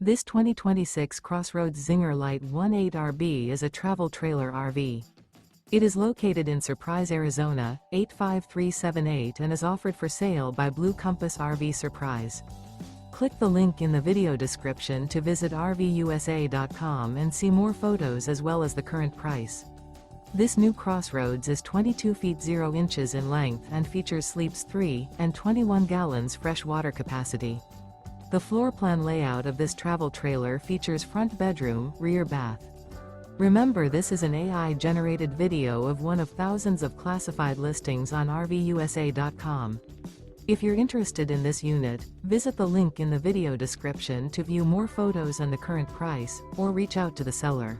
This 2026 CrossRoads Zinger Lite 18RB is a travel trailer RV. It is located in Surprise, Arizona, 85378 and is offered for sale by Blue Compass RV Surprise. Click the link in the video description to visit RVUSA.com and see more photos as well as the current price. This new CrossRoads is 22 feet 0 inches in length and features sleeps 3 and 21 gallons fresh water capacity. The floor plan layout of this travel trailer features front bedroom, rear bath. Remember, this is an AI-generated video of one of thousands of classified listings on RVUSA.com. If you're interested in this unit, visit the link in the video description to view more photos and the current price, or reach out to the seller.